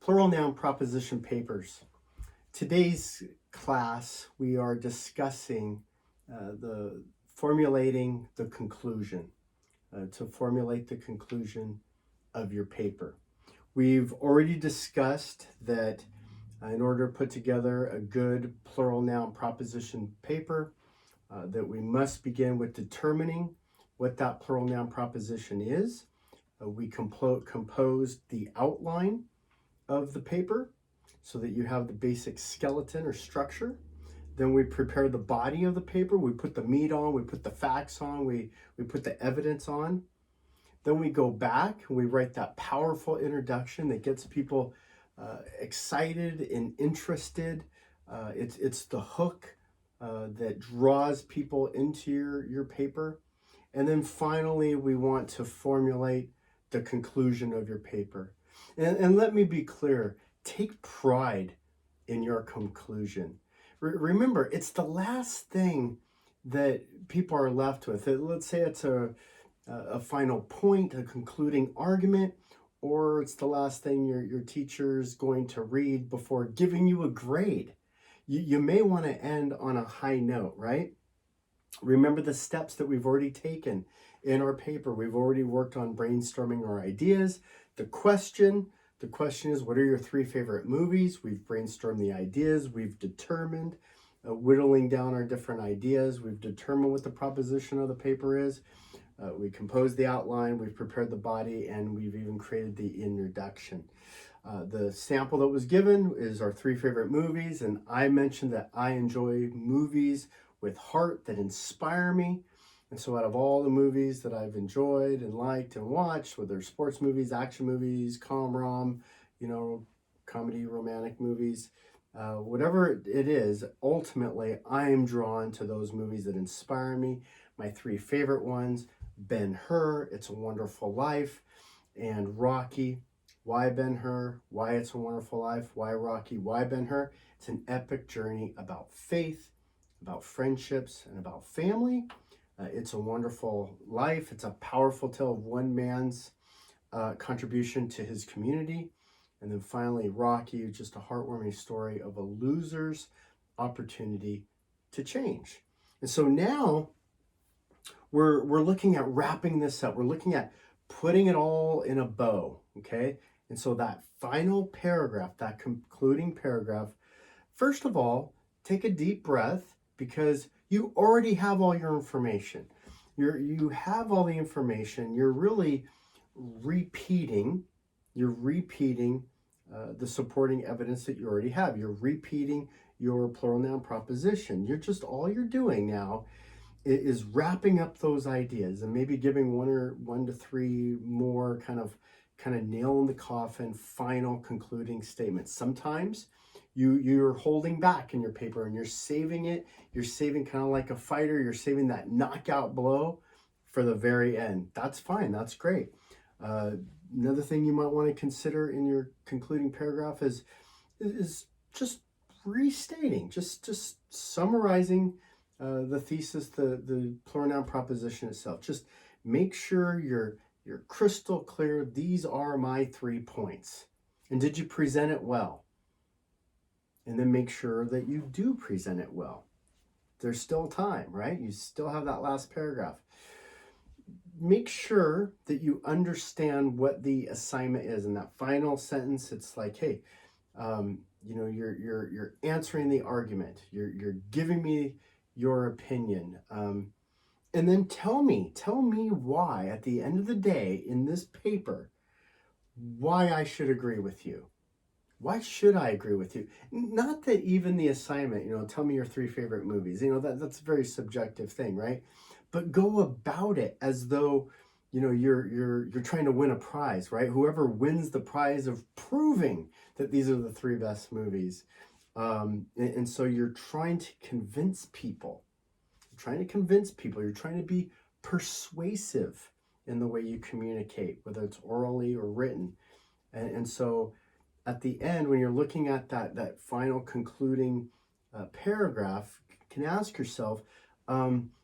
Plural Noun Proposition papers. Today's class, we are discussing the formulating the conclusion, to formulate the conclusion of your paper. We've already discussed that in order to put together a good plural noun proposition paper, that we must begin with determining what that plural noun proposition is. We composed the outline of the paper so that you have the basic skeleton or structure. Then we prepare the body of the paper. We put the meat on, we put the facts on, we put the evidence on. Then we go back and we write that powerful introduction that gets people excited and interested. It's the hook that draws people into your paper. And then finally, we want to formulate the conclusion of your paper. And let me be clear, take pride in your conclusion. Remember, it's the last thing that people are left with. Let's say it's a final point, a concluding argument, or it's the last thing your teacher's going to read before giving you a grade. You may want to end on a high note, right? Remember the steps that we've already taken in our paper. We've already worked on brainstorming our ideas. The question is, what are your 3 favorite movies? We've brainstormed the ideas. We've determined, whittling down our different ideas. We've determined what the proposition of the paper is. We composed the outline, we've prepared the body, and we've even created the introduction. The sample that was given is our 3 favorite movies, and I mentioned that I enjoy movies with heart that inspire me. And so out of all the movies that I've enjoyed and liked and watched, whether sports movies, action movies, com-rom, comedy, romantic movies, whatever it is, ultimately I am drawn to those movies that inspire me. My 3 favorite ones: Ben-Hur, It's a Wonderful Life, and Rocky. Why Ben-Hur? Why It's a Wonderful Life? Why Rocky? Why Ben-Hur? It's an epic journey about faith, about friendships, and about family. It's a Wonderful Life. It's a powerful tale of one man's contribution to his community. And then finally, Rocky, just a heartwarming story of a loser's opportunity to change. And so now we're looking at wrapping this up. We're looking at putting it all in a bow, okay? And so that final paragraph, that concluding paragraph, first of all, take a deep breath, because you already have all your information. You have all the information. You're really repeating the supporting evidence that you already have. You're repeating your plural noun proposition. All you're doing now is wrapping up those ideas and maybe giving 1 to 3 more kind of nail in the coffin, final concluding statements. Sometimes you're holding back in your paper and you're saving it. You're saving, kind of like a fighter, you're saving that knockout blow for the very end. That's fine. That's great. Another thing you might want to consider in your concluding paragraph is just restating, just summarizing the thesis, the plural noun proposition itself. Just make sure you're crystal clear. These are my 3 points. And did you present it well? And then make sure that you do present it well. There's still time, right? You still have that last paragraph. Make sure that you understand what the assignment is. In that final sentence, it's like, hey, you're answering the argument. You're giving me your opinion. And then tell me why, at the end of the day, in this paper, why I should agree with you. Why should I agree with you? Not that even the assignment, tell me your 3 favorite movies. That's a very subjective thing, right? But go about it as though, you're trying to win a prize, right? Whoever wins the prize of proving that these are the 3 best movies. And so you're trying to convince people. You're trying to be persuasive in the way you communicate, whether it's orally or written. And so at the end, when you're looking at that final concluding paragraph, you can ask yourself,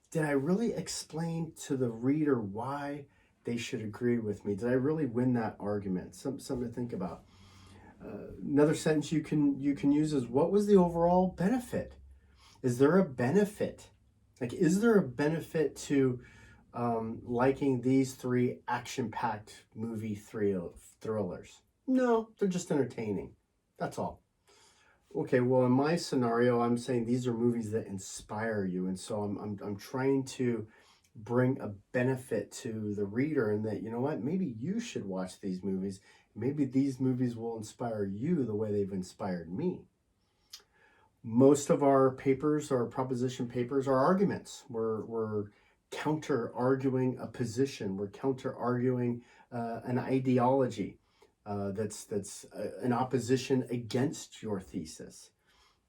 did I really explain to the reader why they should agree with me? Did I really win that argument? Something to think about. Another sentence you can use is, what was the overall benefit? Is there a benefit? Like, is there a benefit to liking these three action-packed movie thrillers? No, they're just entertaining. That's all. Okay, well, in my scenario, I'm saying these are movies that inspire you, and so I'm trying to bring a benefit to the reader, and that, you know what, maybe you should watch these movies. Maybe these movies will inspire you the way they've inspired me. Most of our papers, our proposition papers, are arguments. We're counter-arguing a position. We're counter-arguing an ideology that's an opposition against your thesis.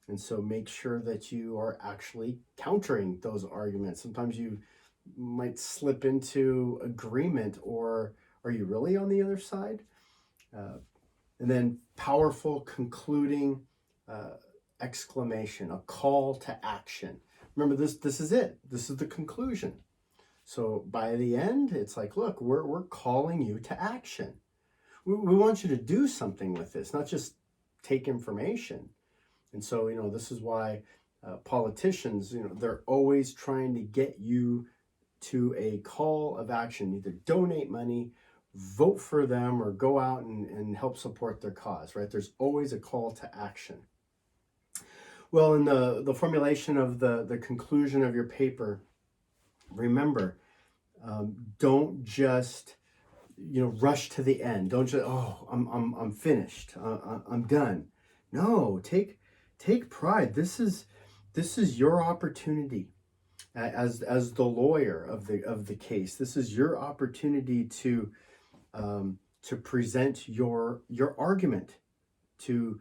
And so make sure that you are actually countering those arguments. Sometimes you might slip into agreement, or are you really on the other side? And then powerful concluding exclamation, a call to action. Remember, this is it. This is the conclusion. So by the end, it's like, look, we're calling you to action. We want you to do something with this, not just take information. And so, this is why politicians, they're always trying to get you to a call of action. Either donate money, vote for them, or go out and help support their cause, right? There's always a call to action. Well, in the formulation of the conclusion of your paper, remember, don't just rush to the end. Don't just, I'm finished. I'm done. No, take pride. This is your opportunity as the lawyer of the case. This is your opportunity to present your argument, to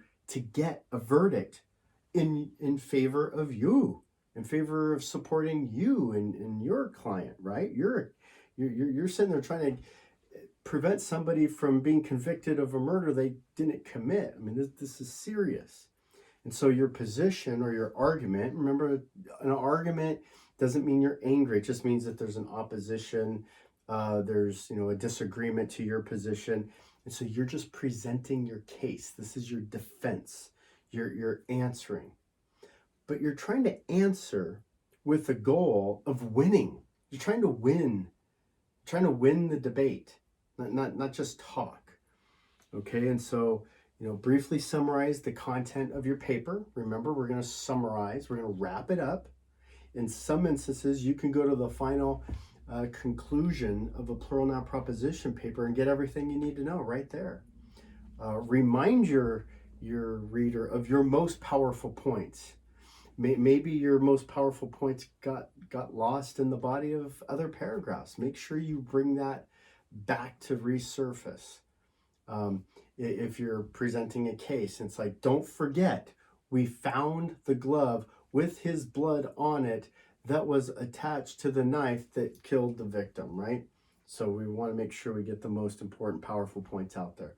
get a verdict in favor of you, in favor of supporting you and your client, right? You're sitting there trying to prevent somebody from being convicted of a murder they didn't commit. I mean, this is serious. And so your position or your argument, remember, an argument doesn't mean you're angry. It just means that there's an opposition, there's a disagreement to your position. And so you're just presenting your case. This is your defense. You're answering. But you're trying to answer with the goal of winning. You're trying to win. Trying to win the debate, not just talk. Okay, and so briefly summarize the content of your paper. Remember, we're going to summarize. We're going to wrap it up. In some instances, you can go to the final conclusion of a plural noun proposition paper and get everything you need to know right there. Remind your reader of your most powerful points. Maybe your most powerful points got lost in the body of other paragraphs. Make sure you bring that back to resurface. If you're presenting a case, it's like, don't forget, we found the glove with his blood on it that was attached to the knife that killed the victim, right? So we want to make sure we get the most important, powerful points out there.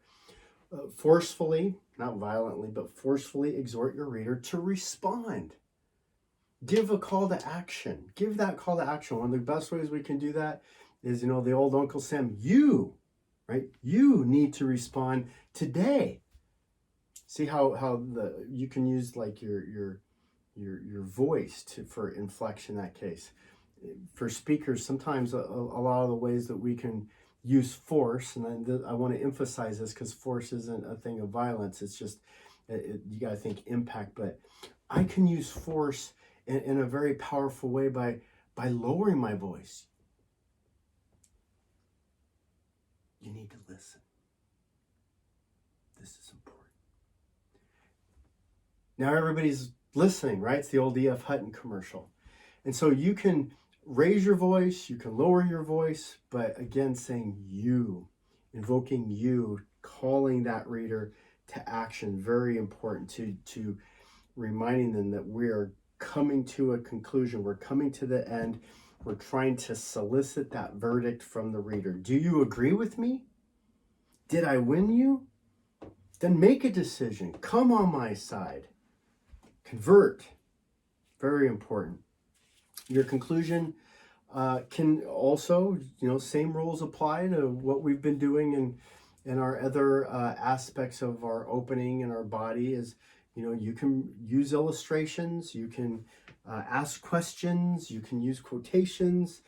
Forcefully, not violently, but forcefully exhort your reader to respond. Give a call to action. Give that call to action. One of the best ways we can do that is, the old Uncle Sam, you need to respond today. See how you can use like your voice for inflection in that case. For speakers, sometimes a lot of the ways that we can use force, and I want to emphasize this because force isn't a thing of violence. It's just, you got to think impact, but I can use force in a very powerful way by lowering my voice. You need to listen. This is important. Now everybody's listening, right? It's the old E.F. Hutton commercial. And so you can raise your voice, you can lower your voice, but again, saying you, invoking you, calling that reader to action, very important to reminding them that we are coming to a conclusion. We're coming to the end. We're trying to solicit that verdict from the reader. Do you agree with me? Did I win you? Then make a decision. Come on my side. Convert. Very important. Your conclusion can also, same rules apply to what we've been doing and our other aspects of our opening and our body is, you can use illustrations, you can ask questions, you can use quotations,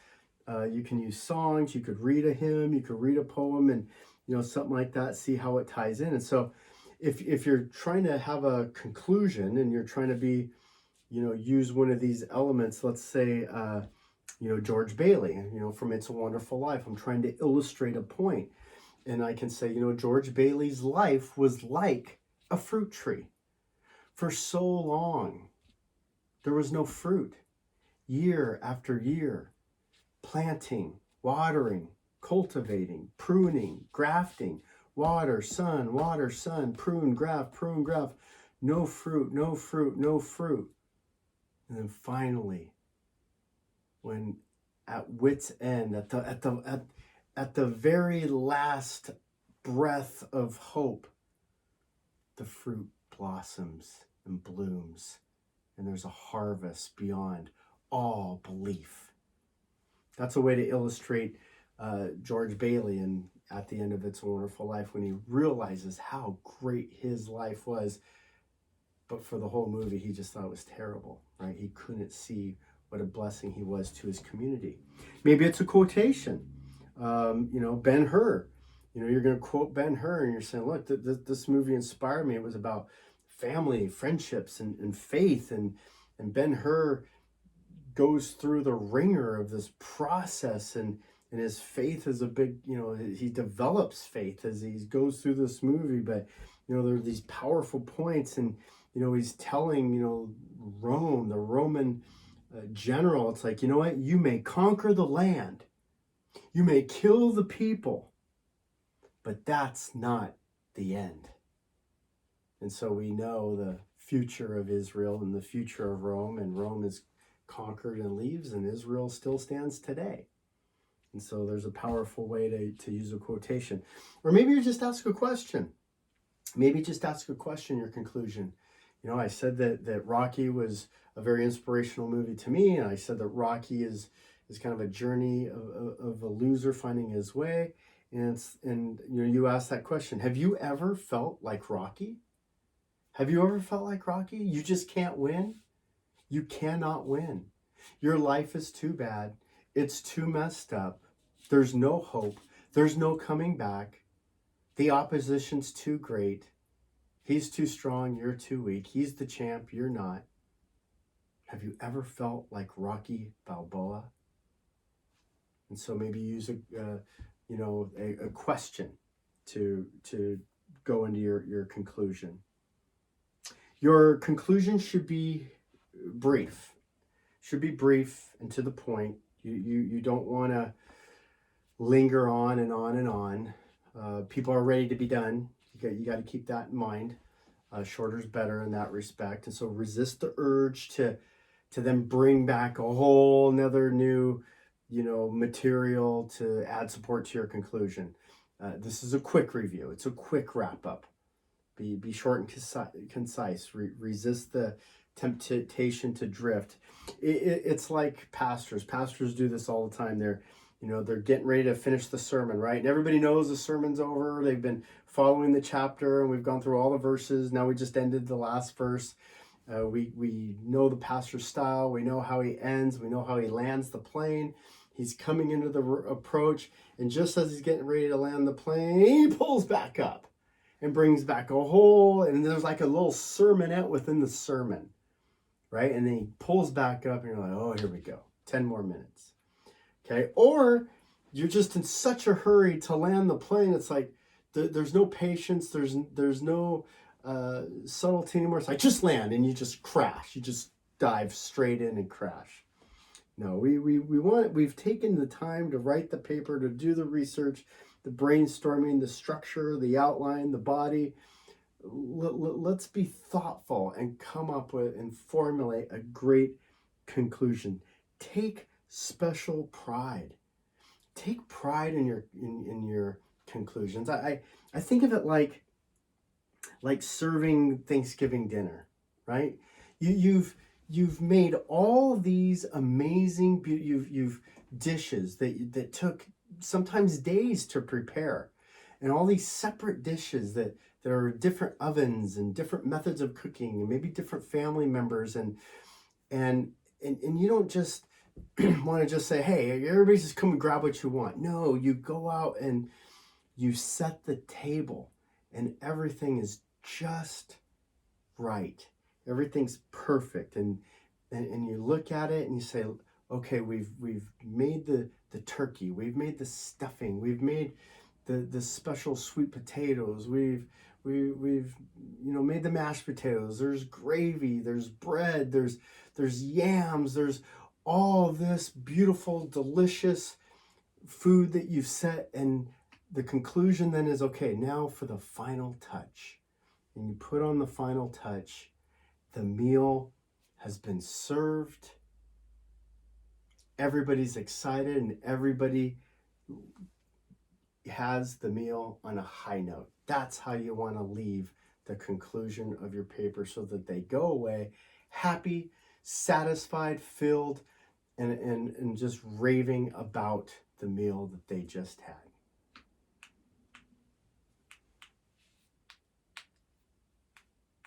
you can use songs, you could read a hymn, you could read a poem, and something like that, see how it ties in. And so if you're trying to have a conclusion and you're trying to be, use one of these elements, let's say, George Bailey, from It's a Wonderful Life, I'm trying to illustrate a point. And I can say, George Bailey's life was like a fruit tree. For so long, there was no fruit. Year after year, planting, watering, cultivating, pruning, grafting, water, sun, prune, graft, no fruit, no fruit, no fruit. And then finally, when at wit's end, at the very last breath of hope, the fruit blossoms and blooms, and there's a harvest beyond all belief. That's a way to illustrate George Bailey, and at the end of It's a Wonderful Life, when he realizes how great his life was, but for the whole movie, he just thought it was terrible, right? He couldn't see what a blessing he was to his community. Maybe it's a quotation. Ben-Hur. You're going to quote Ben-Hur, and you're saying, look, this movie inspired me. It was about family, friendships, and faith. And Ben-Hur goes through the ringer of this process, and his faith is a big, he develops faith as he goes through this movie. But, there are these powerful points, and, he's telling, Rome, the Roman general, it's like, you may conquer the land, you may kill the people, but that's not the end. And so we know the future of Israel and the future of Rome, and Rome is conquered and leaves, and Israel still stands today. And so there's a powerful way to use a quotation. Or maybe you just ask a question. Maybe just ask a question, your conclusion. I said that Rocky was a very inspirational movie to me, and I said that Rocky is kind of a journey of a loser finding his way. And you ask that question: have you ever felt like Rocky? Have you ever felt like Rocky? You just can't win. You cannot win. Your life is too bad. It's too messed up. There's no hope. There's no coming back. The opposition's too great. He's too strong. You're too weak. He's the champ. You're not. Have you ever felt like Rocky Balboa? And so maybe use a question to go into your conclusion. Your conclusion should be brief. Should be brief and to the point. You don't want to linger on and on and on. People are ready to be done. You got to keep that in mind. Shorter is better in that respect. And so resist the urge to then bring back a whole nother new material to add support to your conclusion. This is a quick review. It's a quick wrap up. Be short and concise. Resist the temptation to drift. It's like pastors. Pastors do this all the time. They're getting ready to finish the sermon, right? And everybody knows the sermon's over. They've been following the chapter, and we've gone through all the verses. Now we just ended the last verse. We know the pastor's style. We know how he ends. We know how he lands the plane. He's coming into the approach, and just as he's getting ready to land the plane, he pulls back up and brings back a whole, and there's like a little sermonette within the sermon, right? And then he pulls back up, and you're like, oh, here we go. 10 more minutes. Okay? Or you're just in such a hurry to land the plane, it's like there's no patience, there's no subtlety anymore. It's like, just land, and you just crash. You just dive straight in and crash. No, we've taken the time to write the paper, to do the research, the brainstorming, the structure, the outline, the body. Let's be thoughtful and come up with and formulate a great conclusion. Take special pride. Take pride in your conclusions. I think of it like serving Thanksgiving dinner, right? You've made all these amazing you've dishes that took sometimes days to prepare. and all these separate dishes that are different ovens and different methods of cooking and maybe different family members, and you don't just want to just say, hey, everybody just come and grab what you want. No, you go out and you set the table, and everything is just right. Everything's perfect, and you look at it and you say, okay, we've made the turkey, we've made the stuffing, we've made the special sweet potatoes, we've made the mashed potatoes, there's gravy, there's bread, there's yams, there's all this beautiful, delicious food that you've set, and the conclusion then is, okay, now for the final touch. And you put on the final touch. The meal has been served. Everybody's excited, and everybody has the meal on a high note. That's how you want to leave the conclusion of your paper, so that they go away happy, satisfied, filled, and just raving about the meal that they just had.